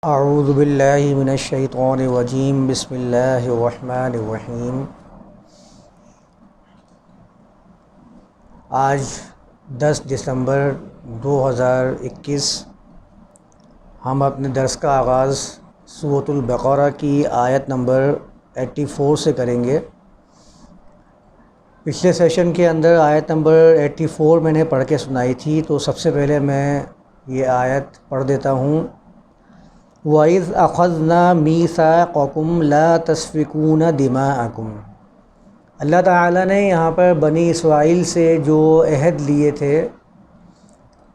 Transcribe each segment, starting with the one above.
اعوذ باللہ من الشیطان الرجیم بسم اللہ الرحمن الرحیم۔ آج 10 دسمبر 2021 ہم اپنے درس کا آغاز سورۃ البقرہ کی آیت نمبر 84 سے کریں گے۔ پچھلے سیشن کے اندر آیت نمبر 84 میں نے پڑھ کے سنائی تھی، تو سب سے پہلے میں یہ آیت پڑھ دیتا ہوں۔ وَإِذْ أَخَذْنَا مِيثَاقَكُمْ لَا تَسْفِكُونَ دِمَاءَكُمْ۔ اللہ تعالیٰ نے یہاں پر بنی اسرائیل سے جو عہد لیے تھے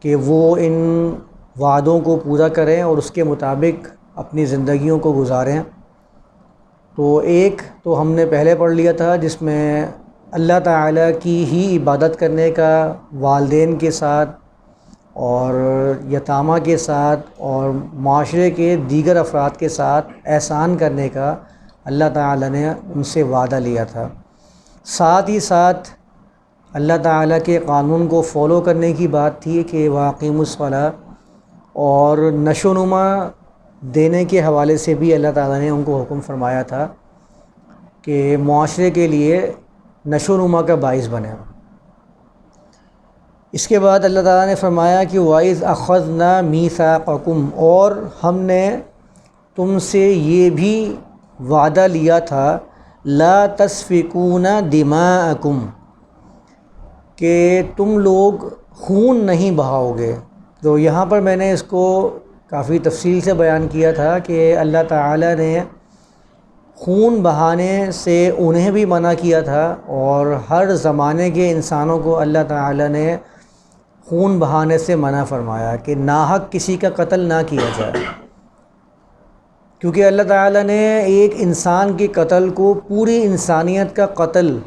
کہ وہ ان وعدوں کو پورا کریں اور اس کے مطابق اپنی زندگیوں کو گزاریں، تو ایک تو ہم نے پہلے پڑھ لیا تھا جس میں اللہ تعالیٰ کی ہی عبادت کرنے کا، والدین کے ساتھ اور یتامہ کے ساتھ اور معاشرے کے دیگر افراد کے ساتھ احسان کرنے کا اللہ تعالیٰ نے ان سے وعدہ لیا تھا۔ ساتھ ہی ساتھ اللہ تعالیٰ کے قانون کو فالو کرنے کی بات تھی کہ وَأَقِیمُوا الصَّلَاةَ، اور نشو و نما دینے کے حوالے سے بھی اللہ تعالیٰ نے ان کو حکم فرمایا تھا کہ معاشرے کے لیے نشو و نما کا باعث بنے۔ اس کے بعد اللہ تعالیٰ نے فرمایا کہ وَإِذْ أَخَذْنَا مِيثَاقَكُمْ، اور ہم نے تم سے یہ بھی وعدہ لیا تھا لَا تَسْفِكُونَ دِمَاءَكُمْ، کہ تم لوگ خون نہیں بہاؤ گے۔ تو یہاں پر میں نے اس کو کافی تفصیل سے بیان کیا تھا کہ اللہ تعالیٰ نے خون بہانے سے انہیں بھی منع کیا تھا، اور ہر زمانے کے انسانوں کو اللہ تعالیٰ نے خون بہانے سے منع فرمایا کہ ناحق کسی کا قتل نہ کیا جائے، کیونکہ اللہ تعالیٰ نے ایک انسان کے قتل کو پوری انسانیت کا قتل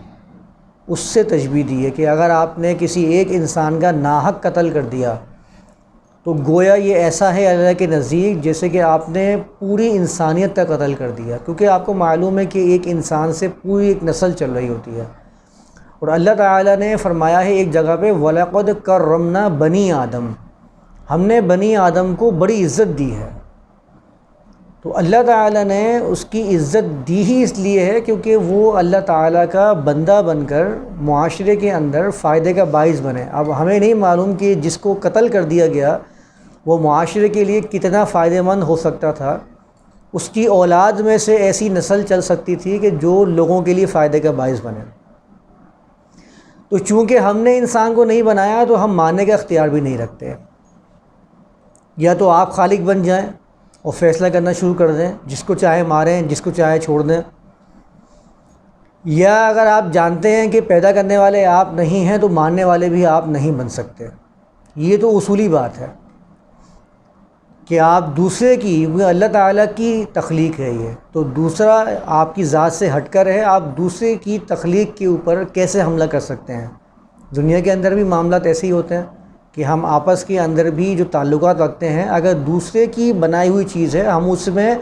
اس سے تشبیہ دی ہے کہ اگر آپ نے کسی ایک انسان کا ناحق قتل کر دیا تو گویا یہ ایسا ہے اللہ کے نزدیک جیسے کہ آپ نے پوری انسانیت کا قتل کر دیا، کیونکہ آپ کو معلوم ہے کہ ایک انسان سے پوری ایک نسل چل رہی ہوتی ہے۔ اور اللہ تعالیٰ نے فرمایا ہے ایک جگہ پہ وَلَقَدْ كَرَّمْنَا بَنِي آدم، ہم نے بنی آدم کو بڑی عزت دی ہے۔ تو اللہ تعالیٰ نے اس کی عزت دی ہی اس لیے ہے کیونکہ وہ اللہ تعالیٰ کا بندہ بن کر معاشرے کے اندر فائدے کا باعث بنے۔ اب ہمیں نہیں معلوم کہ جس کو قتل کر دیا گیا وہ معاشرے کے لیے کتنا فائدہ مند ہو سکتا تھا، اس کی اولاد میں سے ایسی نسل چل سکتی تھی کہ جو لوگوں کے لیے فائدے کا باعث بنے۔ تو چونکہ ہم نے انسان کو نہیں بنایا تو ہم ماننے کا اختیار بھی نہیں رکھتے۔ یا تو آپ خالق بن جائیں اور فیصلہ کرنا شروع کر دیں، جس کو چاہے ماریں، جس کو چاہے چھوڑ دیں، یا اگر آپ جانتے ہیں کہ پیدا کرنے والے آپ نہیں ہیں تو ماننے والے بھی آپ نہیں بن سکتے۔ یہ تو اصولی بات ہے کہ آپ دوسرے کی، اللہ تعالیٰ کی تخلیق ہے یہ، تو دوسرا آپ کی ذات سے ہٹ کر ہے، آپ دوسرے کی تخلیق کے اوپر کیسے حملہ کر سکتے ہیں؟ دنیا کے اندر بھی معاملات ایسے ہی ہوتے ہیں کہ ہم آپس کے اندر بھی جو تعلقات رکھتے ہیں، اگر دوسرے کی بنائی ہوئی چیز ہے ہم اس میں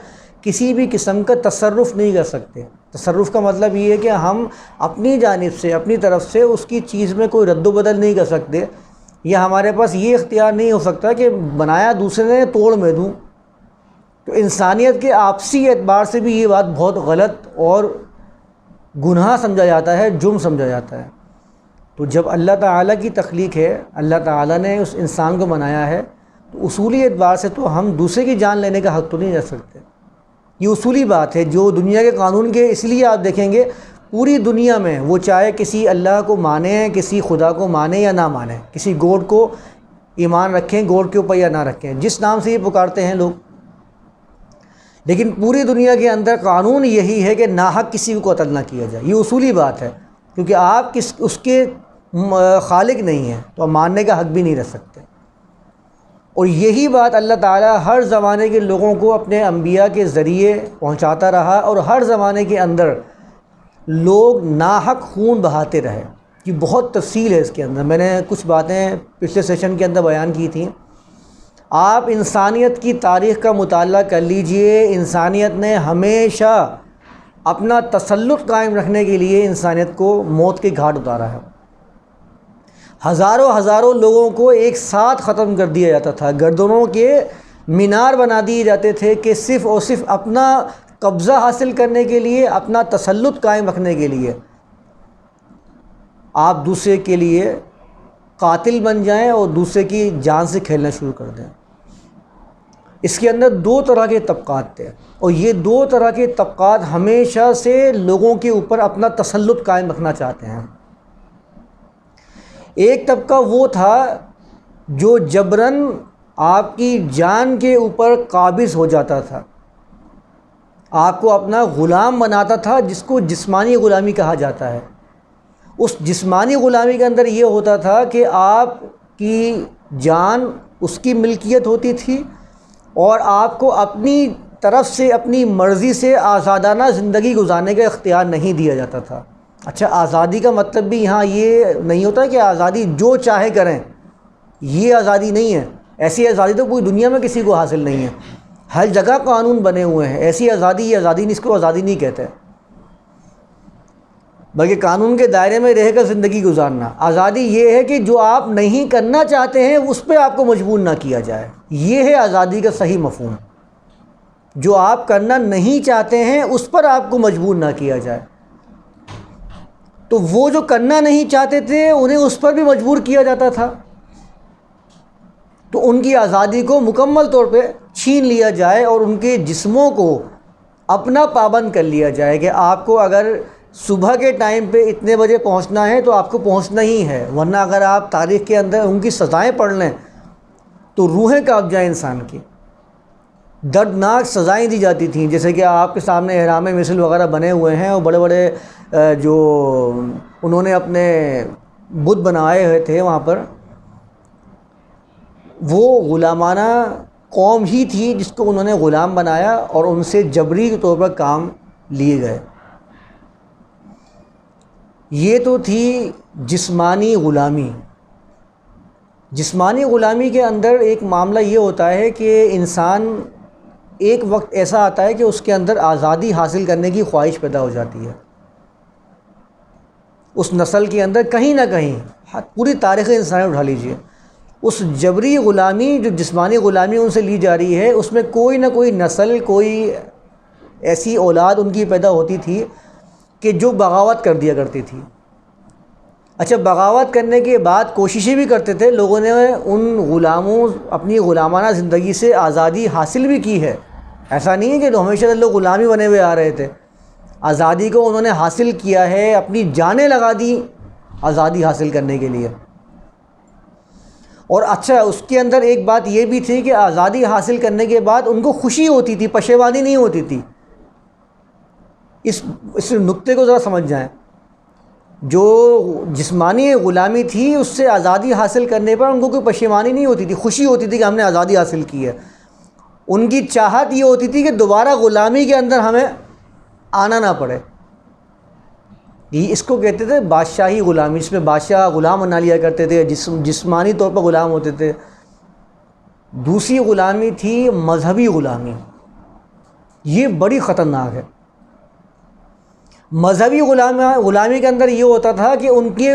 کسی بھی قسم کا تصرف نہیں کر سکتے۔ تصرف کا مطلب یہ ہے کہ ہم اپنی جانب سے، اپنی طرف سے اس کی چیز میں کوئی رد و بدل نہیں کر سکتے، یا ہمارے پاس یہ اختیار نہیں ہو سکتا کہ بنایا دوسرے نے توڑ میں دوں۔ تو انسانیت کے آپسی اعتبار سے بھی یہ بات بہت غلط اور گناہ سمجھا جاتا ہے، جرم سمجھا جاتا ہے۔ تو جب اللہ تعالیٰ کی تخلیق ہے، اللہ تعالیٰ نے اس انسان کو بنایا ہے، تو اصولی اعتبار سے تو ہم دوسرے کی جان لینے کا حق تو نہیں رکھ سکتے۔ یہ اصولی بات ہے جو دنیا کے قانون کے، اس لیے آپ دیکھیں گے پوری دنیا میں وہ چاہے کسی اللہ کو مانیں، کسی خدا کو مانیں یا نہ مانیں، کسی گوڈ کو ایمان رکھیں گوڈ کے اوپر یا نہ رکھیں، جس نام سے یہ پکارتے ہیں لوگ، لیکن پوری دنیا کے اندر قانون یہی ہے کہ ناحق کسی کو قتل نہ کیا جائے۔ یہ اصولی بات ہے، کیونکہ آپ اس کے خالق نہیں ہیں تو آپ ماننے کا حق بھی نہیں رکھ سکتے۔ اور یہی بات اللہ تعالیٰ ہر زمانے کے لوگوں کو اپنے انبیاء کے ذریعے پہنچاتا رہا، اور ہر زمانے کے اندر لوگ ناحق خون بہاتے رہے۔ یہ بہت تفصیل ہے اس کے اندر، میں نے کچھ باتیں پچھلے سیشن کے اندر بیان کی تھیں۔ آپ انسانیت کی تاریخ کا مطالعہ کر لیجئے، انسانیت نے ہمیشہ اپنا تسلط قائم رکھنے کے لیے انسانیت کو موت کے گھاٹ اتارا ہے۔ ہزاروں لوگوں کو ایک ساتھ ختم کر دیا جاتا تھا، گردنوں کے مینار بنا دیے جاتے تھے کہ صرف اور صرف اپنا قبضہ حاصل کرنے کے لیے، اپنا تسلط قائم رکھنے کے لیے آپ دوسرے کے لیے قاتل بن جائیں اور دوسرے کی جان سے کھیلنا شروع کر دیں۔ اس کے اندر دو طرح کے طبقات تھے، اور یہ دو طرح کے طبقات ہمیشہ سے لوگوں کے اوپر اپنا تسلط قائم رکھنا چاہتے ہیں۔ ایک طبقہ وہ تھا جو جبراً آپ کی جان کے اوپر قابض ہو جاتا تھا، آپ کو اپنا غلام بناتا تھا، جس کو جسمانی غلامی کہا جاتا ہے۔ اس جسمانی غلامی کے اندر یہ ہوتا تھا کہ آپ کی جان اس کی ملکیت ہوتی تھی، اور آپ کو اپنی طرف سے اپنی مرضی سے آزادانہ زندگی گزارنے کا اختیار نہیں دیا جاتا تھا۔ اچھا، آزادی کا مطلب بھی یہاں یہ نہیں ہوتا کہ آزادی جو چاہے کریں، یہ آزادی نہیں ہے۔ ایسی آزادی تو پوری دنیا میں کسی کو حاصل نہیں ہے، ہر جگہ قانون بنے ہوئے ہیں۔ ایسی آزادی، یہ آزادی نہیں، اس کو آزادی نہیں کہتے، بلکہ قانون کے دائرے میں رہ کر زندگی گزارنا۔ آزادی یہ ہے کہ جو آپ نہیں کرنا چاہتے ہیں اس پہ آپ کو مجبور نہ کیا جائے، یہ ہے آزادی کا صحیح مفہوم۔ جو آپ کرنا نہیں چاہتے ہیں اس پر آپ کو مجبور نہ کیا جائے۔ تو وہ جو کرنا نہیں چاہتے تھے انہیں اس پر بھی مجبور کیا جاتا تھا، تو ان کی آزادی کو مکمل طور پہ چھین لیا جائے اور ان کے جسموں کو اپنا پابند کر لیا جائے کہ آپ کو اگر صبح کے ٹائم پہ اتنے بجے پہنچنا ہے تو آپ کو پہنچنا ہی ہے، ورنہ اگر آپ تاریخ کے اندر ان کی سزائیں پڑھ لیں تو روحیں کانپ جائیں انسان کی۔ دردناک سزائیں دی جاتی تھیں، جیسے کہ آپ کے سامنے احرام مثل وغیرہ بنے ہوئے ہیں، اور بڑے بڑے جو انہوں نے اپنے بت بنائے ہوئے تھے وہاں پر، وہ غلامانہ قوم ہی تھی جس کو انہوں نے غلام بنایا اور ان سے جبری کے طور پر کام لیے گئے۔ یہ تو تھی جسمانی غلامی۔ جسمانی غلامی کے اندر ایک معاملہ یہ ہوتا ہے کہ انسان ایک وقت ایسا آتا ہے کہ اس کے اندر آزادی حاصل کرنے کی خواہش پیدا ہو جاتی ہے۔ اس نسل کے اندر کہیں نہ کہیں، پوری تاریخ انسانی اٹھا لیجئے، اس جبری غلامی جو جسمانی غلامی ان سے لی جا رہی ہے، اس میں کوئی نہ کوئی نسل، کوئی ایسی اولاد ان کی پیدا ہوتی تھی کہ جو بغاوت کر دیا کرتی تھی۔ اچھا، بغاوت کرنے کے بعد کوششیں بھی کرتے تھے، لوگوں نے ان غلاموں، اپنی غلامانہ زندگی سے آزادی حاصل بھی کی ہے۔ ایسا نہیں ہے کہ ہمیشہ لوگ غلامی بنے ہوئے آ رہے تھے، آزادی کو انہوں نے حاصل کیا ہے، اپنی جانیں لگا دی آزادی حاصل کرنے کے لیے۔ اور اچھا، اس کے اندر ایک بات یہ بھی تھی کہ آزادی حاصل کرنے کے بعد ان کو خوشی ہوتی تھی، پشیمانی نہیں ہوتی تھی۔ اس نقطے کو ذرا سمجھ جائیں۔ جو جسمانی غلامی تھی اس سے آزادی حاصل کرنے پر ان کو کوئی پشیمانی نہیں ہوتی تھی، خوشی ہوتی تھی کہ ہم نے آزادی حاصل کی ہے۔ ان کی چاہت یہ ہوتی تھی کہ دوبارہ غلامی کے اندر ہمیں آنا نہ پڑے۔ یہ اس کو کہتے تھے بادشاہی غلامی، جس میں بادشاہ غلام بنا لیا کرتے تھے، جسمانی طور پر غلام ہوتے تھے۔ دوسری غلامی تھی مذہبی غلامی، یہ بڑی خطرناک ہے۔ مذہبی غلامی کے اندر یہ ہوتا تھا کہ ان کے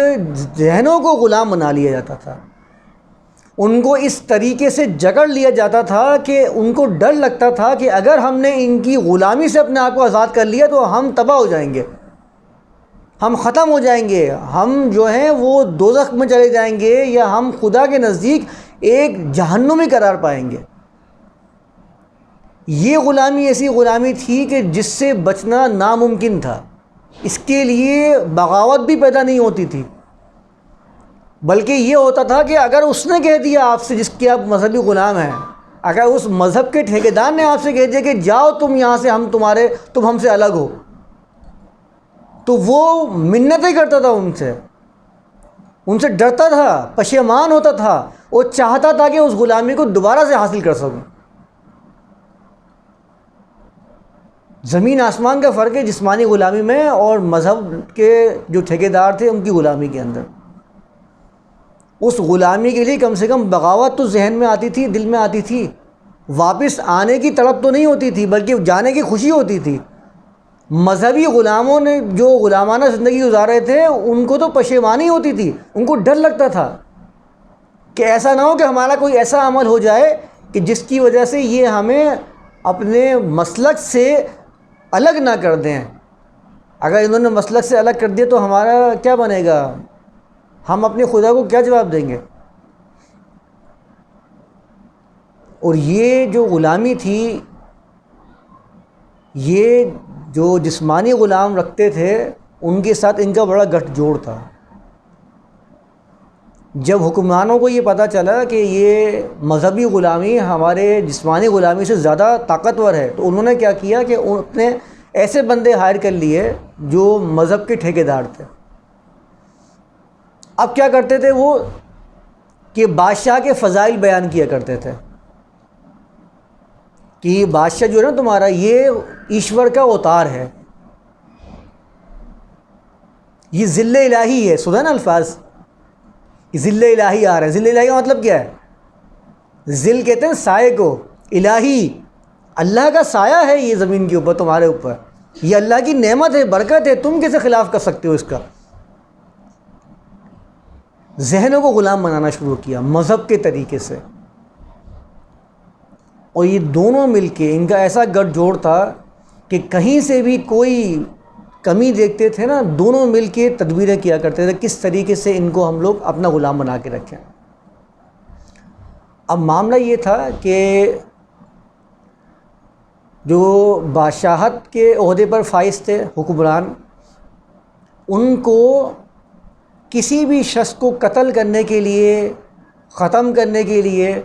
ذہنوں کو غلام بنا لیا جاتا تھا، ان کو اس طریقے سے جکڑ لیا جاتا تھا کہ ان کو ڈر لگتا تھا کہ اگر ہم نے ان کی غلامی سے اپنے آپ کو آزاد کر لیا تو ہم تباہ ہو جائیں گے، ہم ختم ہو جائیں گے، ہم جو ہیں وہ دوزخ میں چلے جائیں گے، یا ہم خدا کے نزدیک ایک جہنمی قرار پائیں گے۔ یہ غلامی ایسی غلامی تھی کہ جس سے بچنا ناممکن تھا۔ اس کے لیے بغاوت بھی پیدا نہیں ہوتی تھی، بلکہ یہ ہوتا تھا کہ اگر اس نے کہہ دیا آپ سے، جس کے آپ مذہبی غلام ہیں، اگر اس مذہب کے ٹھیکیدار نے آپ سے کہہ دیا کہ جاؤ تم یہاں سے، تم ہم سے الگ ہو، تو وہ منتیں کرتا تھا، ان سے ڈرتا تھا، پشیمان ہوتا تھا، وہ چاہتا تھا کہ اس غلامی کو دوبارہ سے حاصل کر سکوں۔ زمین آسمان کا فرق ہے جسمانی غلامی میں اور مذہب کے جو ٹھیکیدار تھے ان کی غلامی کے اندر۔ اس غلامی کے لیے کم سے کم بغاوت تو ذہن میں آتی تھی، دل میں آتی تھی، واپس آنے کی طلب تو نہیں ہوتی تھی بلکہ جانے کی خوشی ہوتی تھی۔ مذہبی غلاموں نے جو غلامانہ زندگی گزار رہے تھے ان کو تو پشیمانی ہوتی تھی، ان کو ڈر لگتا تھا کہ ایسا نہ ہو کہ ہمارا کوئی ایسا عمل ہو جائے کہ جس کی وجہ سے یہ ہمیں اپنے مسلک سے الگ نہ کر دیں. اگر انہوں نے مسلک سے الگ کر دیا تو ہمارا کیا بنے گا؟ ہم اپنے خدا کو کیا جواب دیں گے؟ اور یہ جو غلامی تھی، یہ جو جسمانی غلام رکھتے تھے ان کے ساتھ ان کا بڑا گٹھ جوڑ تھا. جب حکمرانوں کو یہ پتہ چلا کہ یہ مذہبی غلامی ہمارے جسمانی غلامی سے زیادہ طاقتور ہے، تو انہوں نے کیا کیا کہ اپنے ایسے بندے ہائر کر لیے جو مذہب کے ٹھیکیدار تھے. اب کیا کرتے تھے وہ کہ بادشاہ کے فضائل بیان کیا کرتے تھے کہ یہ بادشاہ جو ہے نا تمہارا، یہ ایشور کا اوتار ہے، یہ ذل الہی ہے. سنا نا الفاظ، ذل الہی آ رہا ہے. ذل الہی کا مطلب کیا ہے؟ ذل کہتے ہیں سائے کو، الہی اللہ کا سایہ ہے یہ زمین کے اوپر، تمہارے اوپر، یہ اللہ کی نعمت ہے، برکت ہے، تم کیسے خلاف کر سکتے ہو اس کا؟ ذہنوں کو غلام بنانا شروع کیا مذہب کے طریقے سے. اور یہ دونوں مل کے، ان کا ایسا گٹھ جوڑ تھا کہ کہیں سے بھی کوئی کمی دیکھتے تھے نا، دونوں مل کے تدبیریں کیا کرتے تھے کس طریقے سے ان کو ہم لوگ اپنا غلام بنا کے رکھیں. اب معاملہ یہ تھا کہ جو بادشاہت کے عہدے پر فائز تھے حکمران، ان کو کسی بھی شخص کو قتل کرنے کے لیے، ختم کرنے کے لیے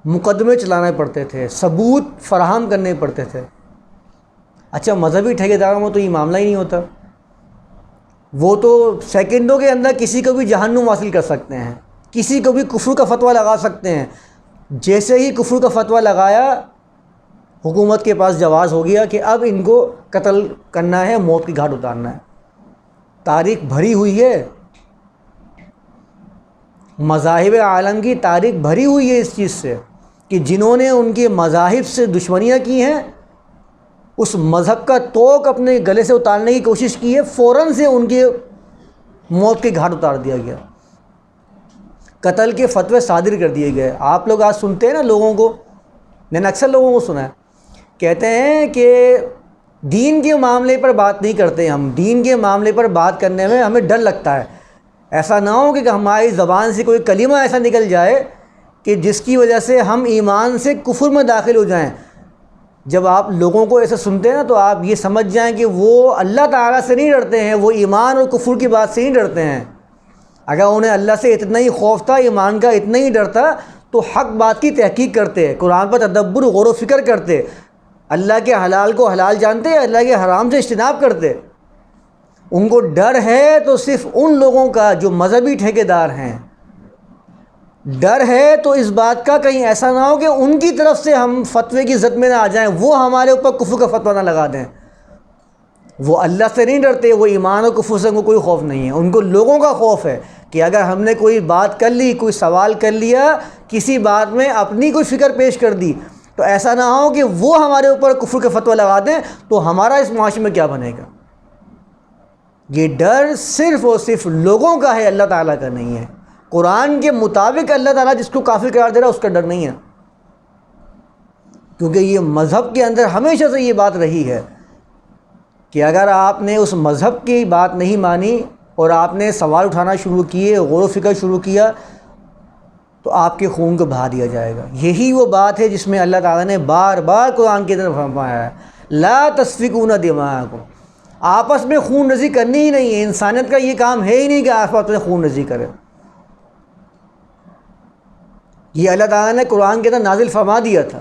مقدمے چلانے پڑتے تھے، ثبوت فراہم کرنے پڑتے تھے. اچھا مذہبی ٹھیکیداروں میں تو یہ معاملہ ہی نہیں ہوتا، وہ تو سیکنڈوں کے اندر کسی کو بھی جہنم حاصل کر سکتے ہیں، کسی کو بھی کفر کا فتویٰ لگا سکتے ہیں. جیسے ہی کفر کا فتویٰ لگایا، حکومت کے پاس جواز ہو گیا کہ اب ان کو قتل کرنا ہے، موت کی گھاٹ اتارنا ہے. تاریخ بھری ہوئی ہے، مذاہب عالم کی تاریخ بھری ہوئی ہے اس چیز سے کہ جنہوں نے ان کے مذاہب سے دشمنیاں کی ہیں، اس مذہب کا توق اپنے گلے سے اتارنے کی کوشش کی ہے، فوراً سے ان کے موت کے گھاٹ اتار دیا گیا، قتل کے فتوے صادر کر دیے گئے. آپ لوگ آج سنتے ہیں نا لوگوں کو، میں نے اکثر لوگوں کو سنا ہے، کہتے ہیں کہ دین کے معاملے پر بات نہیں کرتے ہم، دین کے معاملے پر بات کرنے میں ہمیں ڈر لگتا ہے، ایسا نہ ہو کہ ہماری زبان سے کوئی کلمہ ایسا نکل جائے کہ جس کی وجہ سے ہم ایمان سے کفر میں داخل ہو جائیں. جب آپ لوگوں کو ایسے سنتے ہیں نا تو آپ یہ سمجھ جائیں کہ وہ اللہ تعالیٰ سے نہیں ڈرتے ہیں، وہ ایمان اور کفر کی بات سے نہیں ڈرتے ہیں. اگر انہیں اللہ سے اتنا ہی خوف تھا، ایمان کا اتنا ہی ڈر تھا، تو حق بات کی تحقیق کرتے، قرآن پر تدبر غور و فکر کرتے، اللہ کے حلال کو حلال جانتے، اللہ کے حرام سے اجتناب کرتے. ان کو ڈر ہے تو صرف ان لوگوں کا جو مذہبی ٹھیکیدار ہیں. ڈر ہے تو اس بات کا کہیں ایسا نہ ہو کہ ان کی طرف سے ہم فتوے کی زد میں نہ آ جائیں، وہ ہمارے اوپر کفر کا فتویٰ نہ لگا دیں. وہ اللہ سے نہیں ڈرتے، وہ ایمان و کفر سے ان کو کوئی خوف نہیں ہے، ان کو لوگوں کا خوف ہے کہ اگر ہم نے کوئی بات کر لی، کوئی سوال کر لیا، کسی بات میں اپنی کوئی فکر پیش کر دی، تو ایسا نہ ہو کہ وہ ہمارے اوپر کفر کا فتویٰ لگا دیں تو ہمارا اس معاشرے میں کیا بنے گا. یہ ڈر صرف اور صرف لوگوں کا ہے، اللہ تعالیٰ کا نہیں ہے. قرآن کے مطابق اللہ تعالیٰ جس کو کافر قرار دے رہا ہے اس کا ڈر نہیں ہے، کیونکہ یہ مذہب کے اندر ہمیشہ سے یہ بات رہی ہے کہ اگر آپ نے اس مذہب کی بات نہیں مانی اور آپ نے سوال اٹھانا شروع کیے، غور و فکر شروع کیا، تو آپ کے خون کو بہا دیا جائے گا. یہی وہ بات ہے جس میں اللہ تعالیٰ نے بار بار قرآن کے اندر فرمایا ہے، لا تسفکون دماءکم، آپس میں خون ریزی کرنی ہی نہیں ہے. انسانیت کا یہ کام ہے ہی نہیں کہ آپس میں خون ریزی کرے. یہ اللہ تعالیٰ نے قرآن کے اندر نازل فرما دیا تھا.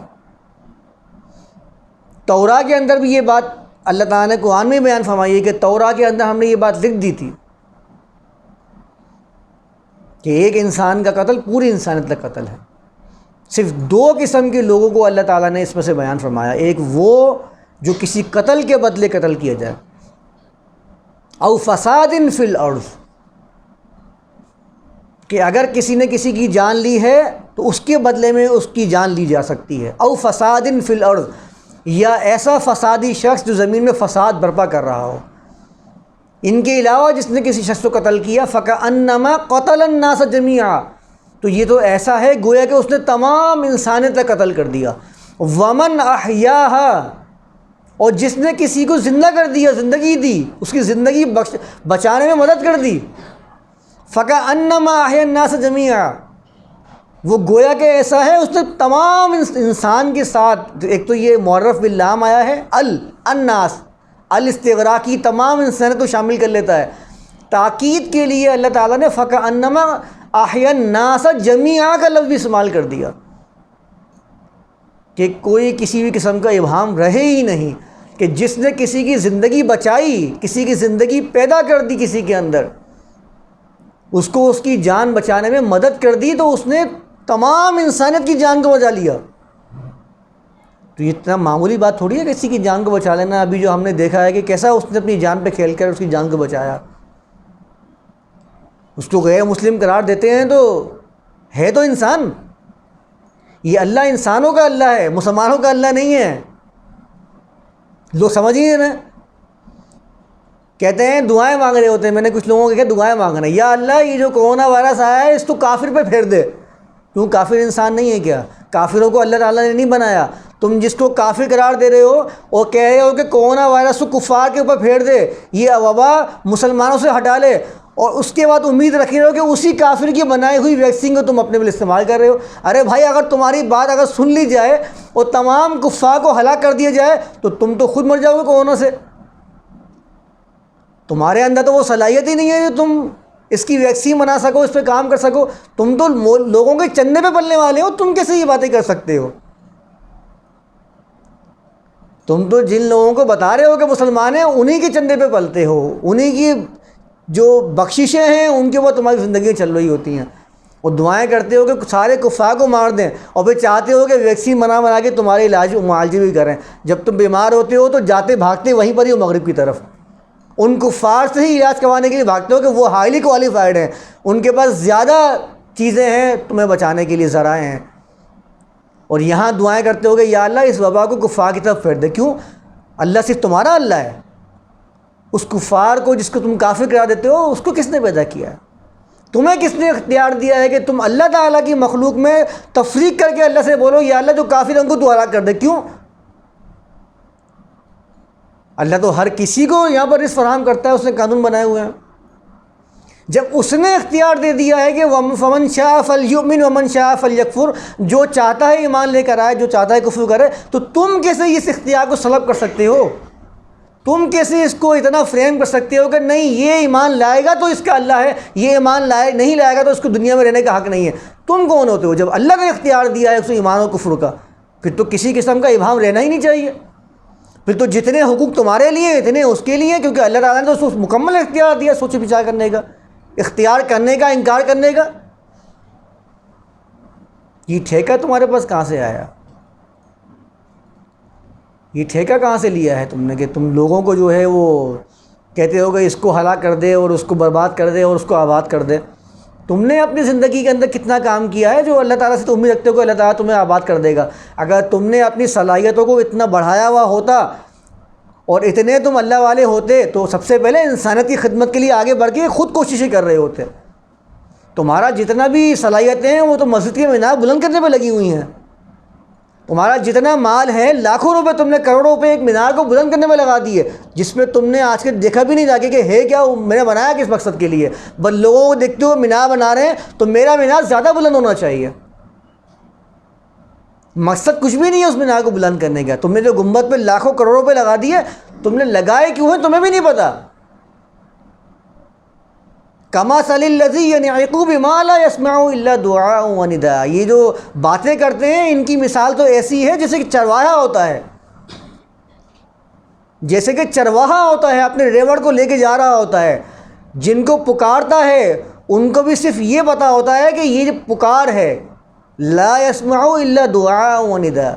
توراہ کے اندر بھی یہ بات اللہ تعالیٰ نے قرآن میں بیان فرمائی ہے کہ توراہ کے اندر ہم نے یہ بات لکھ دی تھی کہ ایک انسان کا قتل پوری انسانیت کا قتل ہے. صرف دو قسم کے لوگوں کو اللہ تعالیٰ نے اس میں سے بیان فرمایا، ایک وہ جو کسی قتل کے بدلے قتل کیا جائے، او فساد فی الارض، کہ اگر کسی نے کسی کی جان لی ہے تو اس کے بدلے میں اس کی جان لی جا سکتی ہے، او فساد فی الارض، یا ایسا فسادی شخص جو زمین میں فساد برپا کر رہا ہو. ان کے علاوہ جس نے کسی شخص کو قتل کیا، فکأنما قتل الناس جمیعا، تو یہ تو ایسا ہے گویا کہ اس نے تمام انسانیت کا قتل کر دیا. ومن احیاہا، اور جس نے کسی کو زندہ کر دیا، زندگی دی، اس کی زندگی بچانے میں مدد کر دی، فکأنما احیا الناس جمیعا، وہ گویا کہ ایسا ہے اس نے تمام انسان کے ساتھ. ایک تو یہ معرف باللام آیا ہے، الناس، الاستغراقی، تمام انسانیت کو شامل کر لیتا ہے. تاکید کے لیے اللہ تعالیٰ نے فکأنما احیا الناس جمیعا کا لفظ بھی استعمال کر دیا کہ کوئی کسی بھی قسم کا ابہام رہے ہی نہیں کہ جس نے کسی کی زندگی بچائی، کسی کی زندگی پیدا کر دی کسی کے اندر، اس کو اس کی جان بچانے میں مدد کر دی، تو اس نے تمام انسانیت کی جان کو بچا لیا. تو یہ اتنا معمولی بات تھوڑی ہے کسی کی جان کو بچا لینا. ابھی جو ہم نے دیکھا ہے کہ کیسا اس نے اپنی جان پہ کھیل کر اس کی جان کو بچایا. اس کو غیر مسلم قرار دیتے ہیں تو ہے تو انسان. یہ اللہ انسانوں کا اللہ ہے، مسلمانوں کا اللہ نہیں ہے. لوگ سمجھیے نا، کہتے ہیں دعائیں مانگ رہے ہوتے ہیں. میں نے کچھ لوگوں کو کہا دعائیں مانگنا، یا اللہ یہ جو کورونا وائرس آیا ہے اس کو کافر پہ پھیر دے. کیوں کافر انسان نہیں ہے کیا؟ کافروں کو اللہ تعالیٰ نے نہیں بنایا. تم جس کو کافر قرار دے رہے ہو اور کہہ رہے ہو کہ کورونا وائرس کو کفار کے اوپر پھیر دے، یہ وبا مسلمانوں سے ہٹا لے، اور اس کے بعد امید رکھ رہے ہو کہ اسی کافر کی بنائی ہوئی ویکسین کو تم اپنے لیے استعمال کر رہے ہو. ارے بھائی، اگر تمہاری بات اگر سن لی جائے اور تمام کفار کو ہلاک کر دیا جائے تو تم تو خود مر جاؤ گے کورونا سے. تمہارے اندر تو وہ صلاحیت ہی نہیں ہے کہ تم اس کی ویکسین بنا سکو، اس پہ کام کر سکو. تم تو لوگوں کے چندے پہ پلنے والے ہو. تم کیسے یہ باتیں کر سکتے ہو؟ تم تو جن لوگوں کو بتا رہے ہو کہ مسلمان ہیں انہی کے چندے پہ پلتے ہو، انہی کی جو بخششیں ہیں ان کے وہ تمہاری زندگی چل رہی ہوتی ہیں. اور دعائیں کرتے ہو کہ سارے کفار کو مار دیں، اور پھر چاہتے ہو کہ ویکسین بنا کے تمہارے علاج معالجے بھی کریں. جب تم بیمار ہوتے ہو تو جاتے بھاگتے وہیں پر ہی ہو، مغرب کی طرف. ان کفار سے ہی علاج کروانے کے لیے بھاگتے ہو کہ وہ ہائیلی کوالیفائڈ ہیں، ان کے پاس زیادہ چیزیں ہیں تمہیں بچانے کے لیے، ذرائع ہیں. اور یہاں دعائیں کرتے ہو کہ یا اللہ اس وبا کو کفار کی طرف پھیر دے. کیوں؟ اللہ صرف تمہارا اللہ ہے. اس کفار کو جس کو تم کافر قرار دیتے ہو اس کو کس نے پیدا کیا ہے؟ تمہیں کس نے اختیار دیا ہے کہ تم اللہ تعالیٰ کی مخلوق میں تفریق کر کے اللہ سے بولو یا اللہ جو کافر ہیں ان کو تو ہلاک کر دے؟ کیوں؟ اللہ تو ہر کسی کو یہاں پر رزق فراہم کرتا ہے، اس نے قانون بنائے ہوئے ہیں. جب اس نے اختیار دے دیا ہے کہ فمن شاء فلیؤمن ومن شاء فلیکفر، جو چاہتا ہے ایمان لے کر آئے، جو چاہتا ہے کفر کرے، تو تم کیسے اس اختیار کو سلب کر سکتے ہو؟ تم کیسے اس کو اتنا فریم کر سکتے ہو کہ نہیں یہ ایمان لائے گا تو اس کا اللہ ہے، یہ ایمان نہیں لائے گا تو اس کو دنیا میں رہنے کا حق نہیں ہے؟ تم کون ہوتے ہو؟ جب اللہ نے اختیار دیا ہے اس کو ایمان و کفر کا، پھر تو کسی قسم کا ابہام رہنا ہی نہیں چاہیے. پھر تو جتنے حقوق تمہارے لیے اتنے اس کے لیے، کیونکہ اللہ تعالیٰ نے تو اس کو مکمل اختیار دیا سوچ بچار کرنے کا، اختیار کرنے کا، انکار کرنے کا. یہ ٹھیکہ تمہارے پاس کہاں سے آیا؟ یہ ٹھیکہ کہاں سے لیا ہے تم نے کہ تم لوگوں کو جو ہے وہ کہتے ہو کہ اس کو ہلاک کر دے اور اس کو برباد کر دے اور اس کو آباد کر دے؟ تم نے اپنی زندگی کے اندر کتنا کام کیا ہے جو اللہ تعالیٰ سے تم امید رکھتے ہو کہ اللہ تعالیٰ تمہیں آباد کر دے گا؟ اگر تم نے اپنی صلاحیتوں کو اتنا بڑھایا ہوا ہوتا اور اتنے تم اللہ والے ہوتے تو سب سے پہلے انسانیت کی خدمت کے لیے آگے بڑھ کے خود کوششیں کر رہے ہوتے. تمہارا جتنا بھی صلاحیتیں ہیں وہ تو مسجد کے مینار بلند کرنے پہ لگی ہوئی ہیں. تمہارا جتنا مال ہے، لاکھوں روپے تم نے، کروڑوں روپے ایک مینار کو بلند کرنے میں لگا دیے، جس میں تم نے آج کے دیکھا بھی نہیں جا کے کہ ہے کیا، میں نے بنایا کس مقصد کے لیے. بس لوگوں کو دیکھتے ہو مینار بنا رہے ہیں تو میرا مینار زیادہ بلند ہونا چاہیے. مقصد کچھ بھی نہیں ہے اس مینار کو بلند کرنے کا. تم نے جو گنبد پہ لاکھوں کروڑوں روپے لگا دیے، تم نے لگائے کیوں ہیں تمہیں بھی نہیں پتا. کمثل الذی ینعق بما لا یسمع الا دعاء و نداء. یہ جو باتیں کرتے ہیں ان کی مثال تو ایسی ہے جیسے کہ چرواہا ہوتا ہے، جیسے کہ چرواہا ہوتا ہے اپنے ریوڑ کو لے کے جا رہا ہوتا ہے. جن کو پکارتا ہے ان کو بھی صرف یہ پتا ہوتا ہے کہ یہ جو پکار ہے، لا یسمع الا دعاء و نداء.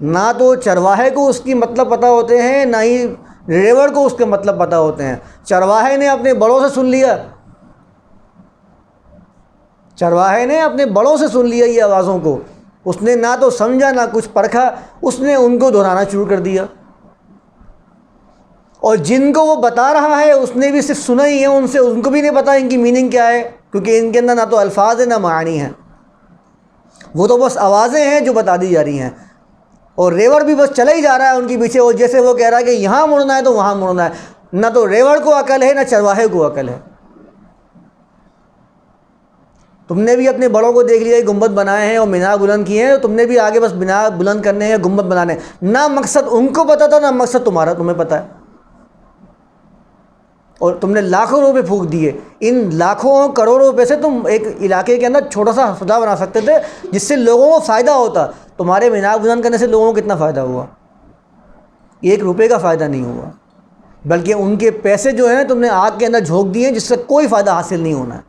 نہ تو چرواہے کو اس کی مطلب پتہ ہوتے ہیں، نہ ہی ریوڑ کو اس کے مطلب پتہ ہوتے ہیں. چرواہے نے اپنے بڑوں سے سن لیا، چرواہے نے اپنے بڑوں سے سن لیا یہ آوازوں کو. اس نے نہ تو سمجھا نہ کچھ پرکھا، اس نے ان کو دہرانا شروع کر دیا. اور جن کو وہ بتا رہا ہے اس نے بھی صرف سنا ہی ہے، ان کو بھی نہیں پتا ان کی میننگ کیا ہے. کیونکہ ان کے اندر نہ تو الفاظ ہیں نہ معانی ہیں، وہ تو بس آوازیں ہیں جو بتا دی جا رہی ہیں، اور ریوڑ بھی بس چلا ہی جا رہا ہے ان کے پیچھے، اور جیسے وہ کہہ رہا ہے کہ یہاں مڑنا ہے تو وہاں مڑنا ہے۔ نہ تو ریوڑ کو عقل ہے نہ چرواہے کو عقل ہے۔ تم نے بھی اپنے بڑوں کو دیکھ لیا کہ گنبد بنائے ہیں اور مینار بلند کیے ہیں، تم نے بھی آگے بس مینار بلند کرنے ہیں، گنبد بنانے ہیں، نہ مقصد ان کو پتہ تھا نہ مقصد تمہیں پتہ ہے، اور تم نے لاکھوں روپے پھونک دیے۔ ان لاکھوں کروڑوں روپے سے تم ایک علاقے کے اندر چھوٹا سا ہسپتال بنا سکتے تھے جس سے لوگوں کو فائدہ ہوتا۔ تمہارے مینار بلند کرنے سے لوگوں کو کتنا فائدہ ہوا؟ 1 روپے کا فائدہ نہیں ہوا، بلکہ ان کے پیسے جو ہیں تم نے آگ کے اندر جھونک دیے جس سے کوئی فائدہ حاصل نہیں ہونا ہے۔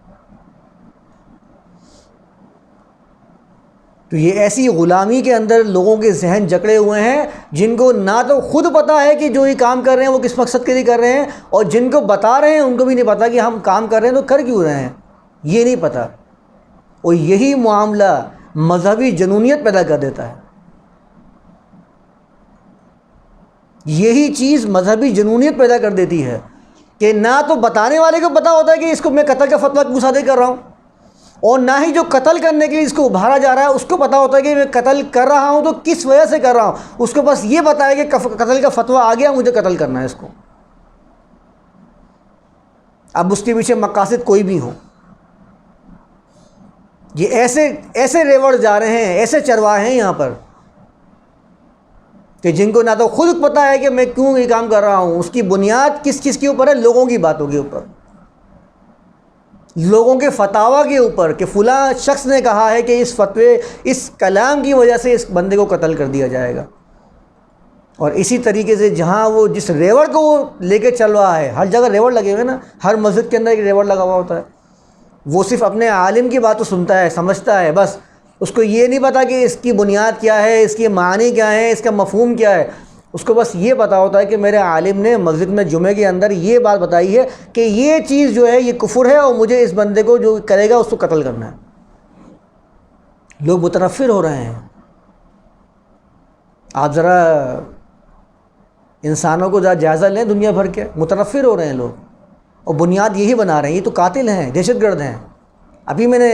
تو یہ ایسی غلامی کے اندر لوگوں کے ذہن جکڑے ہوئے ہیں جن کو نہ تو خود پتہ ہے کہ جو یہ کام کر رہے ہیں وہ کس مقصد کے لیے کر رہے ہیں، اور جن کو بتا رہے ہیں ان کو بھی نہیں پتہ کہ ہم کام کر رہے ہیں تو کر کیوں رہے ہیں، یہ نہیں پتہ۔ اور یہی معاملہ مذہبی جنونیت پیدا کر دیتا ہے، یہی چیز مذہبی جنونیت پیدا کر دیتی ہے کہ نہ تو بتانے والے کو پتہ ہوتا ہے کہ اس کو میں قتل کا فتویٰ کیوں صادر کر رہا ہوں، اور نہ ہی جو قتل کرنے کے لیے اس کو ابھارا جا رہا ہے اس کو پتہ ہوتا ہے کہ میں قتل کر رہا ہوں تو کس وجہ سے کر رہا ہوں، اس کو بس یہ پتہ ہے کہ قتل کا فتویٰ آ گیا، مجھے قتل کرنا ہے اس کو، اب اس کے پیچھے مقاصد کوئی بھی ہو۔ یہ ایسے ریوڑ جا رہے ہیں، ایسے چرواہے ہیں یہاں پر کہ جن کو نہ تو خود پتہ ہے کہ میں کیوں یہ کام کر رہا ہوں، اس کی بنیاد کس چیز کے اوپر ہے؟ لوگوں کی باتوں کے اوپر، لوگوں کے فتاویٰ کے اوپر، کہ فلاں شخص نے کہا ہے کہ اس فتوے اس کلام کی وجہ سے اس بندے کو قتل کر دیا جائے گا۔ اور اسی طریقے سے جہاں وہ جس ریوڑ کو وہ لے کے چل رہا ہے، ہر جگہ ریوڑ لگے ہوئے نا، ہر مسجد کے اندر ایک ریوڑ لگا ہوا ہوتا ہے، وہ صرف اپنے عالم کی بات تو سنتا ہے، سمجھتا ہے، بس اس کو یہ نہیں پتا کہ اس کی بنیاد کیا ہے، اس کی معنی کیا ہے، اس کا مفہوم کیا ہے، اس کو بس یہ پتا ہوتا ہے کہ میرے عالم نے مسجد میں جمعے کے اندر یہ بات بتائی ہے کہ یہ چیز جو ہے یہ کفر ہے اور مجھے اس بندے کو جو کرے گا اس کو قتل کرنا ہے۔ لوگ متنفر ہو رہے ہیں۔ آپ ذرا انسانوں کو ذرا جائزہ لیں، دنیا بھر کے متنفر ہو رہے ہیں لوگ، اور بنیاد یہی بنا رہے ہیں، یہ تو قاتل ہیں، دہشت گرد ہیں۔ ابھی میں نے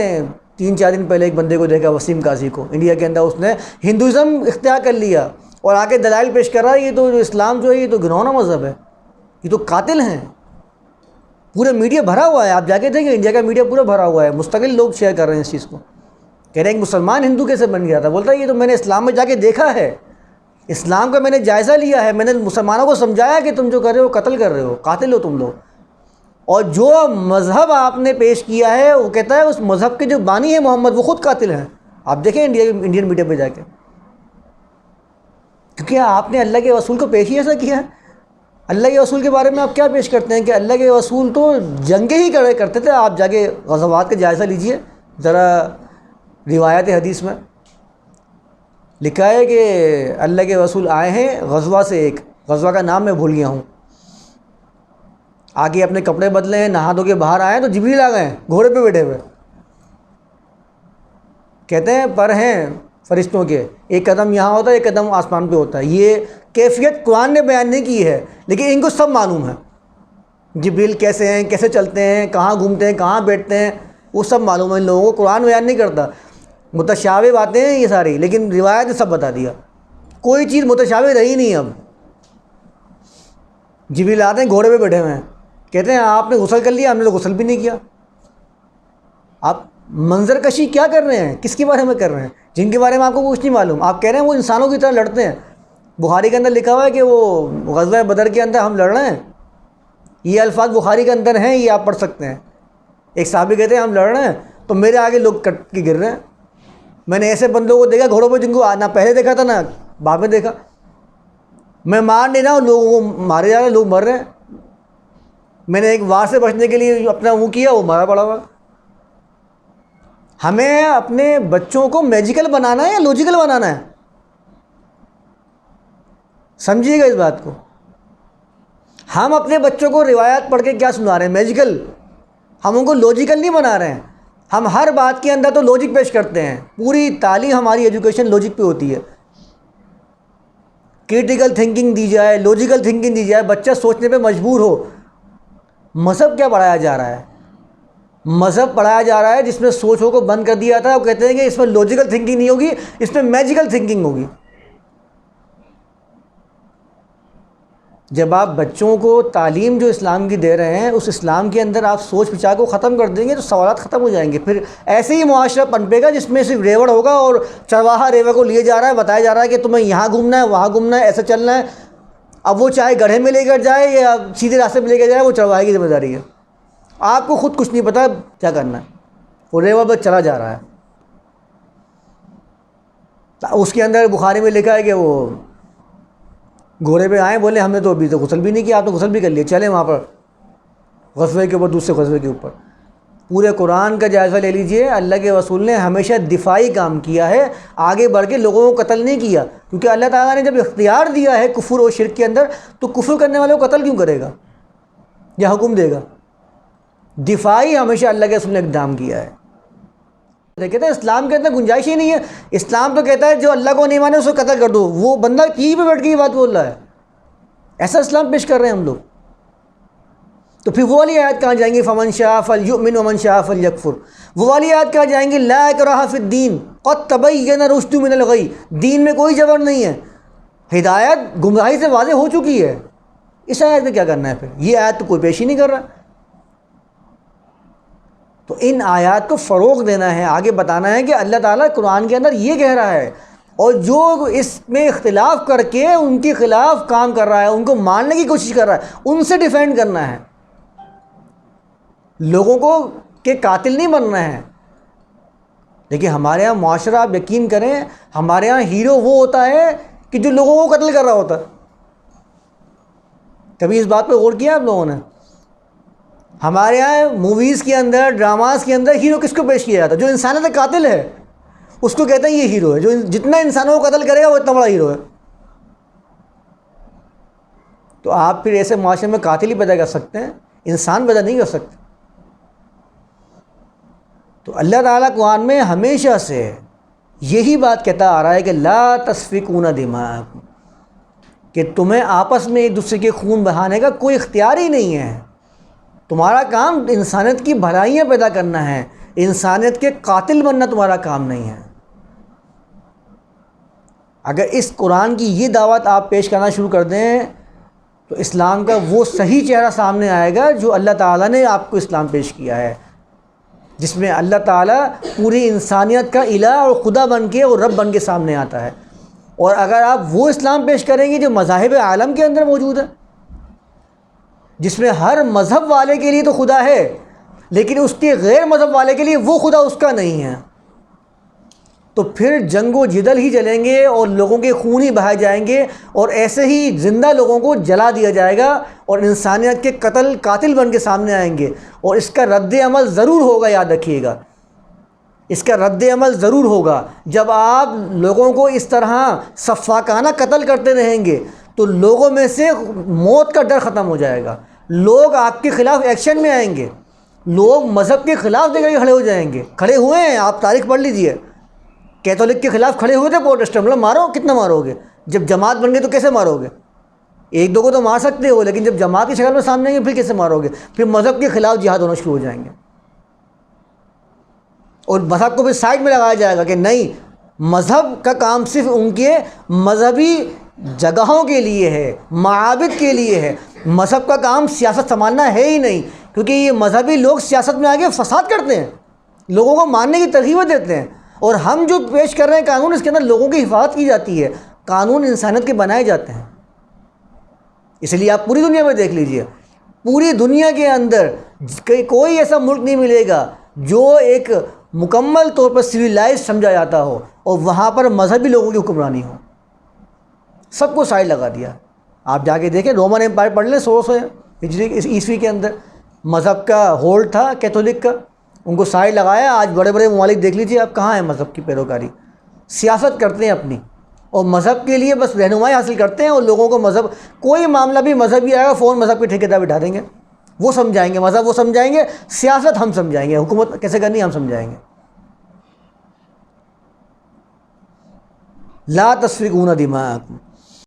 3-4 دن پہلے ایک بندے کو دیکھا، وسیم قاضی کو، انڈیا کے اندر اس نے ہندوازم اختیار کر لیا اور آ کے دلائل پیش کر رہا ہے یہ تو جو اسلام جو ہے یہ تو گھناؤنا مذہب ہے، یہ تو قاتل ہیں۔ پورے میڈیا بھرا ہوا ہے، آپ جا کے دیکھیں انڈیا کا میڈیا پورا بھرا ہوا ہے، مستقل لوگ شیئر کر رہے ہیں اس چیز کو، کہہ رہے ہیں کہ مسلمان ہندو کیسے بن گیا تھا، بولتا ہے یہ تو میں نے اسلام میں جا کے دیکھا ہے، اسلام کا میں نے جائزہ لیا ہے، میں نے مسلمانوں کو سمجھایا کہ تم جو کر رہے ہو قتل کر رہے ہو، قاتل ہو تم لوگ، اور جو مذہب آپ نے پیش کیا ہے وہ کہتا ہے اس مذہب کے جو بانی ہیں محمد وہ خود قاتل ہیں۔ آپ دیکھیں انڈین میڈیا پہ جا کے، کیونکہ آپ نے اللہ کے رسول کو پیش ہی ایسا کیا ہے۔ اللہ کے رسول کے بارے میں آپ کیا پیش کرتے ہیں کہ اللہ کے رسول تو جنگیں ہی کرتے تھے۔ آپ جا کے غزوات کا جائزہ لیجئے ذرا، روایت حدیث میں لکھا ہے کہ اللہ کے رسول آئے ہیں غزوہ سے، ایک غزوہ کا نام میں بھول گیا ہوں، آگے اپنے کپڑے بدلے ہیں، نہا دھو کے باہر آئے تو جبریل آ گئے ہیں گھوڑے پہ بیٹھے ہوئے، کہتے ہیں پر ہیں فرشتوں کے، ایک قدم یہاں ہوتا ہے ایک قدم آسمان پہ ہوتا ہے۔ یہ کیفیت قرآن نے بیان نہیں کی ہے لیکن ان کو سب معلوم ہے، جبریل کیسے ہیں، کیسے چلتے ہیں، کہاں گھومتے ہیں، کہاں بیٹھتے ہیں، وہ سب معلوم ہے ان لوگوں کو۔ قرآن بیان نہیں کرتا، متشابہ باتیں ہیں یہ ساری، لیکن روایت نے سب بتا دیا، کوئی چیز متشابہ رہی نہیں۔ اب جبریل آتے ہیں گھوڑے پہ بیٹھے ہوئے ہیں، کہتے ہیں آپ نے غسل کر لیا، ہم نے تو غسل بھی نہیں کیا۔ آپ منظر کشی کیا کر رہے ہیں، کس کے بارے میں کر رہے ہیں جن کے بارے میں آپ کو کچھ نہیں معلوم؟ آپ کہہ رہے ہیں وہ انسانوں کی طرح لڑتے ہیں۔ بخاری کے اندر لکھا ہوا ہے کہ وہ غزوہ بدر کے اندر ہم لڑ رہے ہیں، یہ الفاظ بخاری کے اندر ہیں، یہ آپ پڑھ سکتے ہیں۔ ایک صحابی کہتے ہیں ہم لڑ رہے ہیں تو میرے آگے لوگ کٹ کے گر رہے ہیں، میں نے ایسے بندوں کو دیکھا گھوڑوں پہ جن کو نہ پہلے دیکھا تھا نہ بعد میں دیکھا، میں مار نہیں رہا ہوں، لوگوں کو مارے جا رہے ہیں، لوگ مر رہے ہیں، میں نے ایک وار سے بچنے کے لیے اپنا منہ کیا، وہ مارا پڑا ہوا۔ ہمیں اپنے بچوں کو میجیکل بنانا ہے یا لوجیکل بنانا ہے؟ سمجھیے گا اس بات کو۔ ہم اپنے بچوں کو روایات پڑھ کے کیا سنا رہے ہیں؟ میجیکل۔ ہم ان کو لوجیکل نہیں بنا رہے ہیں، ہم ہر بات کے اندر تو لوجک پیش کرتے ہیں، پوری تعلیم ہماری ایجوکیشن لوجک پہ ہوتی ہے، کریٹیکل تھنکنگ دی جائے، لوجیکل تھنکنگ دی جائے، بچہ سوچنے پہ مجبور ہو۔ مذہب کیا پڑھایا جا رہا ہے؟ مذہب پڑھایا جا رہا ہے جس میں سوچوں کو بند کر دیا تھا. وہ کہتے ہیں کہ اس میں لاجیکل تھنکنگ نہیں ہوگی, اس میں میجیکل تھنکنگ ہوگی. جب آپ بچوں کو تعلیم جو اسلام کی دے رہے ہیں اس اسلام کے اندر آپ سوچ بچار کو ختم کر دیں گے تو سوالات ختم ہو جائیں گے. پھر ایسے ہی معاشرہ پنپے گا جس میں صرف ریوڑ ہوگا اور چرواہا ریوڑ کو لیے جا رہا ہے, بتایا جا رہا ہے کہ تمہیں یہاں گھومنا ہے, وہاں گھومنا ہے, ایسے چلنا ہے. اب وہ چاہے گڑھے میں لے کر جائے یا سیدھے راستے میں لے کر جائے, وہ چرواہے کی ذمہ داری ہے. آپ کو خود کچھ نہیں پتا کیا کرنا ہے, وہ ریوڑ بس چلا جا رہا ہے. اس کے اندر بخاری میں لکھا ہے کہ وہ گھوڑے پہ آئے, بولے ہم نے تو ابھی تو غسل بھی نہیں کیا, آپ نے غسل بھی کر لیا, چلیں وہاں پر غزوے کے اوپر, دوسرے غزوے کے اوپر. پورے قرآن کا جائزہ لے لیجئے, اللہ کے رسول نے ہمیشہ دفاعی کام کیا ہے, آگے بڑھ کے لوگوں کو قتل نہیں کیا. کیونکہ اللہ تعالیٰ نے جب اختیار دیا ہے کفر و شرک کے اندر, تو کفر کرنے والوں کو قتل کیوں کرے گا یا حکم دے گا؟ دفاعی ہمیشہ اللہ کے رسول نے اقدام کیا ہے. کہتے ہیں اسلام کے اندر گنجائش ہی نہیں ہے. اسلام تو کہتا ہے جو اللہ کو نہیں مانے اس کو قتل کر دو. وہ بندہ کی پہ بیٹھ کے یہ بات بول رہا ہے, ایسا اسلام پیش کر رہے ہیں ہم لوگ. تو پھر وہ والی آیت کہاں جائیں گی, فمن شاء فلیؤمن ومن شاء فلیکفر. وہ والی آیت کہاں جائیں گی, لا اکراہ فی الدین قد تبین الرشد من الغی. دین میں کوئی جبر نہیں ہے, ہدایت گمراہی سے واضح ہو چکی ہے. اس آیت میں کیا کرنا ہے؟ پھر یہ آیت تو کوئی پیش ہی نہیں کر رہا. تو ان آیات کو فروغ دینا ہے, آگے بتانا ہے کہ اللہ تعالیٰ قرآن کے اندر یہ کہہ رہا ہے, اور جو اس میں اختلاف کر کے ان کے خلاف کام کر رہا ہے, ان کو ماننے کی کوشش کر رہا ہے, ان سے ڈیفینڈ کرنا ہے. لوگوں کو کہ قاتل نہیں بننا ہے. لیکن ہمارے ہاں معاشرہ, آپ یقین کریں, ہمارے ہاں ہیرو وہ ہوتا ہے کہ جو لوگوں کو قتل کر رہا ہوتا ہے. کبھی اس بات پہ غور کیا آپ لوگوں نے؟ ہمارے یہاں موویز کے اندر, ڈراماز کے اندر ہیرو کس کو پیش کیا جاتا ہے؟ جو انسانیت کا قاتل ہے اس کو کہتے ہیں یہ ہیرو ہے. جو جتنا انسانوں کو قتل کرے گا وہ اتنا بڑا ہیرو ہے. تو آپ پھر ایسے معاشرے میں قاتل ہی پیدا کر سکتے ہیں, انسان پیدا نہیں کر سکتے. تو اللہ تعالیٰ قرآن میں ہمیشہ سے یہی بات کہتا آ رہا ہے کہ لا تسفکون دماءکم, کہ تمہیں آپس میں ایک دوسرے کے خون بہانے کا کوئی اختیار ہی نہیں ہے. تمہارا کام انسانیت کی بھلائیاں پیدا کرنا ہے, انسانیت کے قاتل بننا تمہارا کام نہیں ہے. اگر اس قرآن کی یہ دعوت آپ پیش کرنا شروع کر دیں تو اسلام کا وہ صحیح چہرہ سامنے آئے گا جو اللہ تعالیٰ نے آپ کو اسلام پیش کیا ہے, جس میں اللہ تعالیٰ پوری انسانیت کا الہ اور خدا بن کے اور رب بن کے سامنے آتا ہے. اور اگر آپ وہ اسلام پیش کریں گے جو مذاہب عالم کے اندر موجود ہے, جس میں ہر مذہب والے کے لیے تو خدا ہے لیکن اس کے غیر مذہب والے کے لیے وہ خدا اس کا نہیں ہے, تو پھر جنگ و جدل ہی چلیں گے اور لوگوں کے خون ہی بہائے جائیں گے, اور ایسے ہی زندہ لوگوں کو جلا دیا جائے گا اور انسانیت کے قاتل بن کے سامنے آئیں گے. اور اس کا رد عمل ضرور ہوگا, یاد رکھیے گا, اس کا رد عمل ضرور ہوگا. جب آپ لوگوں کو اس طرح سفاکانہ قتل کرتے رہیں گے تو لوگوں میں سے موت کا ڈر ختم ہو جائے گا. لوگ آپ کے خلاف ایکشن میں آئیں گے, لوگ مذہب کے خلاف دیکھ کے کھڑے ہو جائیں گے. کھڑے ہوئے ہیں, آپ تاریخ پڑھ لیجئے, کیتھولک کے خلاف کھڑے ہوئے تھے پروٹسٹنٹ. مطلب مارو, کتنا مارو گے؟ جب جماعت بن گئے تو کیسے مارو گے؟ ایک دو کو تو مار سکتے ہو, لیکن جب جماعت کی شکل میں سامنے آئیں گے پھر کیسے مارو گے؟ پھر مذہب کے خلاف جہاد ہونا شروع ہو جائیں گے, اور مذہب کو پھر سائڈ میں لگایا جائے گا کہ نہیں, مذہب کا کام صرف ان کے مذہبی جگہوں کے لیے ہے, معابد کے لیے ہے. مذہب کا کام سیاست سنبھالنا ہے ہی نہیں, کیونکہ یہ مذہبی لوگ سیاست میں آگے فساد کرتے ہیں, لوگوں کو ماننے کی ترغیب دیتے ہیں. اور ہم جو پیش کر رہے ہیں قانون, اس کے اندر لوگوں کی حفاظت کی جاتی ہے. قانون انسانیت کے بنائے جاتے ہیں. اس لیے آپ پوری دنیا میں دیکھ لیجئے, پوری دنیا کے اندر کوئی ایسا ملک نہیں ملے گا جو ایک مکمل طور پر سویلائز سمجھا جاتا ہو اور وہاں پر مذہبی لوگوں کی حکمرانی ہو. سب کو سائڈ لگا دیا. آپ جا کے دیکھیں, رومن ایمپائر پڑھ لیں, 100 ہجری عیسوی کے اندر مذہب کا ہولڈ تھا کیتھولک کا, ان کو سائڈ لگایا. آج بڑے بڑے ممالک دیکھ لیجیے آپ, کہاں ہیں مذہب کی پیروکاری؟ سیاست کرتے ہیں اپنی, اور مذہب کے لیے بس رہنمائی حاصل کرتے ہیں, اور لوگوں کو مذہب, کوئی معاملہ بھی مذہبی آئے گا فوراً مذہب کے ٹھیکیدار بٹھا دیں گے, وہ سمجھائیں گے, مذہب وہ سمجھائیں گے, سیاست ہم سمجھائیں گے, حکومت کیسے کرنی ہم سمجھائیں گے. لا تسفکون دماءکم,